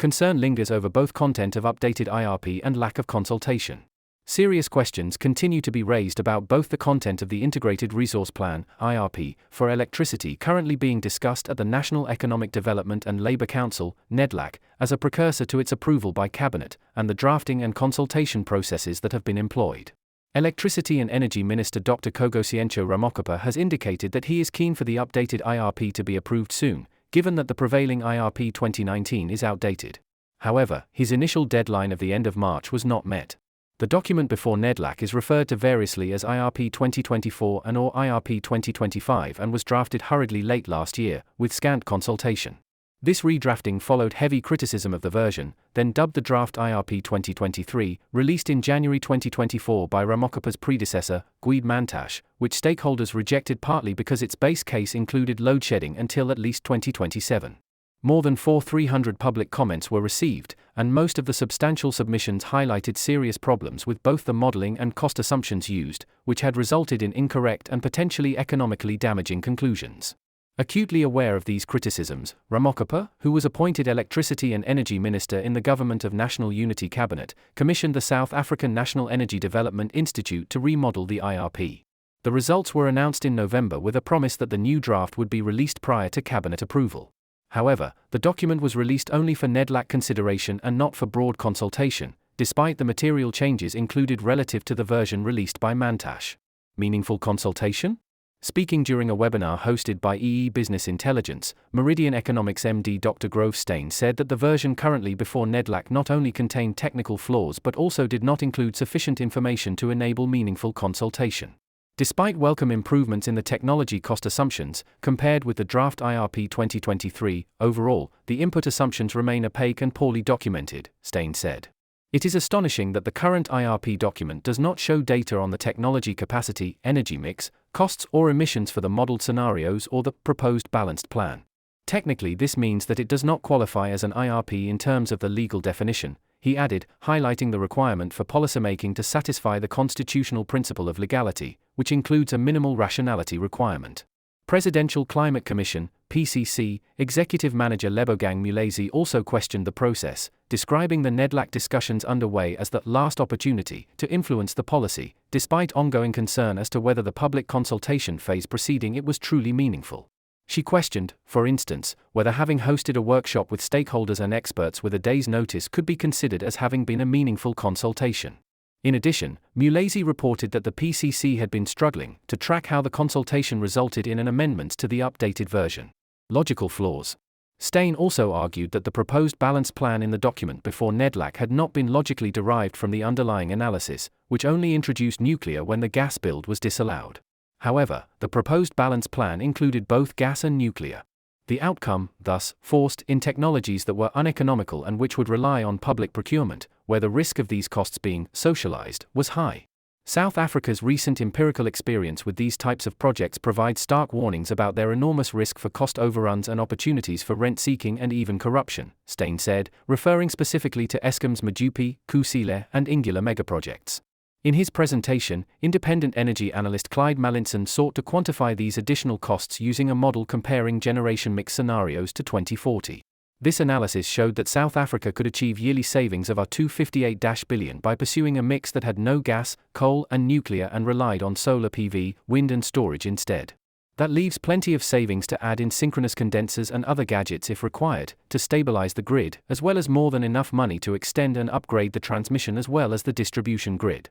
Concern lingers over both content of updated IRP and lack of consultation. Serious questions continue to be raised about both the content of the Integrated Resource Plan (IRP) for electricity currently being discussed at the National Economic Development and Labour Council (Nedlac) as a precursor to its approval by Cabinet, and the drafting and consultation processes that have been employed. Electricity and Energy Minister Dr. Kgosientsho Ramokgopa has indicated that he is keen for the updated IRP to be approved soon, given that the prevailing IRP 2019 is outdated. However, his initial deadline of the end of March was not met. The document before Nedlac is referred to variously as IRP 2024 and or IRP 2025 and was drafted hurriedly late last year, with scant consultation. This redrafting followed heavy criticism of the version, then dubbed the draft IRP 2023, released in January 2024 by Ramokgopa's predecessor, Gwede Mantashe, which stakeholders rejected partly because its base case included loadshedding until at least 2027. More than 4,300 public comments were received, and most of the substantial submissions highlighted serious problems with both the modeling and cost assumptions used, which had resulted in incorrect and potentially economically damaging conclusions. Acutely aware of these criticisms, Ramokgopa, who was appointed Electricity and Energy Minister in the Government of National Unity Cabinet, commissioned the South African National Energy Development Institute to remodel the IRP. The results were announced in November with a promise that the new draft would be released prior to Cabinet approval. However, the document was released only for Nedlac consideration and not for broad consultation, despite the material changes included relative to the version released by Mantashe. Meaningful consultation? Speaking during a webinar hosted by EE Business Intelligence, Meridian Economics MD Dr. Grove Steyn said that the version currently before Nedlac not only contained technical flaws but also did not include sufficient information to enable meaningful consultation. Despite welcome improvements in the technology cost assumptions, compared with the draft IRP 2023, overall, the input assumptions remain opaque and poorly documented, Steyn said. It is astonishing that the current IRP document does not show data on the technology capacity, energy mix, costs or emissions for the modeled scenarios or the proposed balanced plan. Technically, this means that it does not qualify as an IRP in terms of the legal definition, he added, highlighting the requirement for policymaking to satisfy the constitutional principle of legality, which includes a minimal rationality requirement. Presidential Climate Commission, PCC, Executive Manager Lebogang Mulezi also questioned the process, describing the Nedlac discussions underway as the last opportunity to influence the policy, despite ongoing concern as to whether the public consultation phase preceding it was truly meaningful. She questioned, for instance, whether having hosted a workshop with stakeholders and experts with a day's notice could be considered as having been a meaningful consultation. In addition, Mulezi reported that the PCC had been struggling to track how the consultation resulted in an amendment to the updated version. Logical flaws. Steyn also argued that the proposed balanced plan in the document before Nedlac had not been logically derived from the underlying analysis, which only introduced nuclear when the gas build was disallowed. However, the proposed balance plan included both gas and nuclear. The outcome, thus, forced in technologies that were uneconomical and which would rely on public procurement, where the risk of these costs being socialized was high. South Africa's recent empirical experience with these types of projects provides stark warnings about their enormous risk for cost overruns and opportunities for rent-seeking and even corruption, Steyn said, referring specifically to Eskom's Medupi, Kusile, and Ingula megaprojects. In his presentation, independent energy analyst Clyde Mallinson sought to quantify these additional costs using a model comparing generation mix scenarios to 2040. This analysis showed that South Africa could achieve yearly savings of R258 billion by pursuing a mix that had no gas, coal, and nuclear and relied on solar PV, wind, and storage instead. That leaves plenty of savings to add in synchronous condensers and other gadgets if required, to stabilize the grid, as well as more than enough money to extend and upgrade the transmission as well as the distribution grid.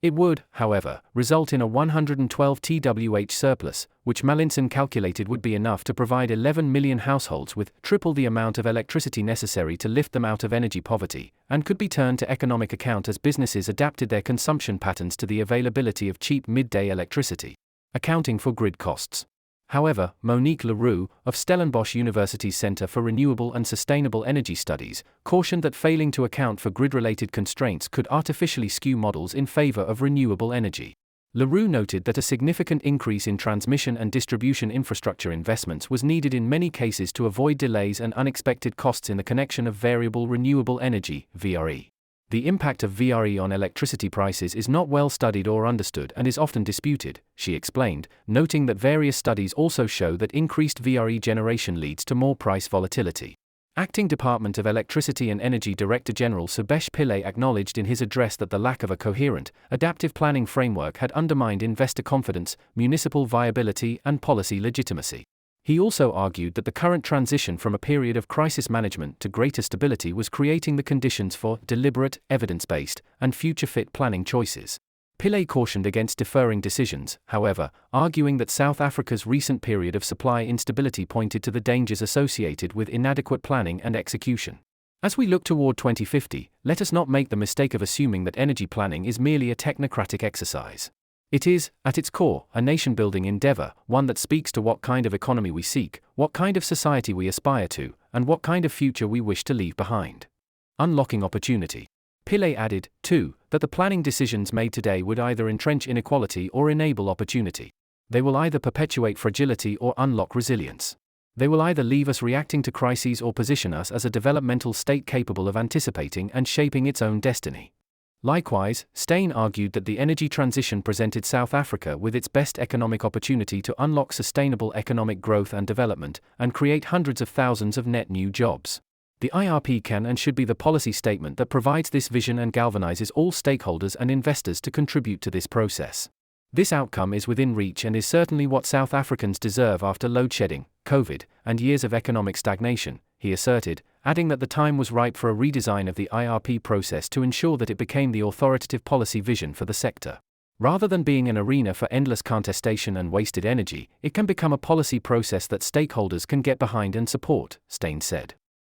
It would, however, result in a 112 TWh surplus, which Mallinson calculated would be enough to provide 11 million households with triple the amount of electricity necessary to lift them out of energy poverty, and could be turned to economic account as businesses adapted their consumption patterns to the availability of cheap midday electricity, accounting for grid costs. However, Monique Leroux, of Stellenbosch University's Centre for Renewable and Sustainable Energy Studies, cautioned that failing to account for grid-related constraints could artificially skew models in favour of renewable energy. Leroux noted that a significant increase in transmission and distribution infrastructure investments was needed in many cases to avoid delays and unexpected costs in the connection of variable renewable energy, VRE. The impact of VRE on electricity prices is not well studied or understood and is often disputed, she explained, noting that various studies also show that increased VRE generation leads to more price volatility. Acting Department of Electricity and Energy Director General Subesh Pillai acknowledged in his address that the lack of a coherent, adaptive planning framework had undermined investor confidence, municipal viability, and policy legitimacy. He also argued that the current transition from a period of crisis management to greater stability was creating the conditions for deliberate, evidence-based, and future-fit planning choices. Pillai cautioned against deferring decisions, however, arguing that South Africa's recent period of supply instability pointed to the dangers associated with inadequate planning and execution. As we look toward 2050, let us not make the mistake of assuming that energy planning is merely a technocratic exercise. It is, at its core, a nation-building endeavor, one that speaks to what kind of economy we seek, what kind of society we aspire to, and what kind of future we wish to leave behind. Unlocking opportunity. Pillai added, too, that the planning decisions made today would either entrench inequality or enable opportunity. They will either perpetuate fragility or unlock resilience. They will either leave us reacting to crises or position us as a developmental state capable of anticipating and shaping its own destiny. Likewise, Steyn argued that the energy transition presented South Africa with its best economic opportunity to unlock sustainable economic growth and development, and create hundreds of thousands of net new jobs. The IRP can and should be the policy statement that provides this vision and galvanizes all stakeholders and investors to contribute to this process. This outcome is within reach and is certainly what South Africans deserve after loadshedding, COVID, and years of economic stagnation, he asserted, adding that the time was ripe for a redesign of the IRP process to ensure that it became the authoritative policy vision for the sector. Rather than being an arena for endless contestation and wasted energy, it can become a policy process that stakeholders can get behind and support, Steyn said.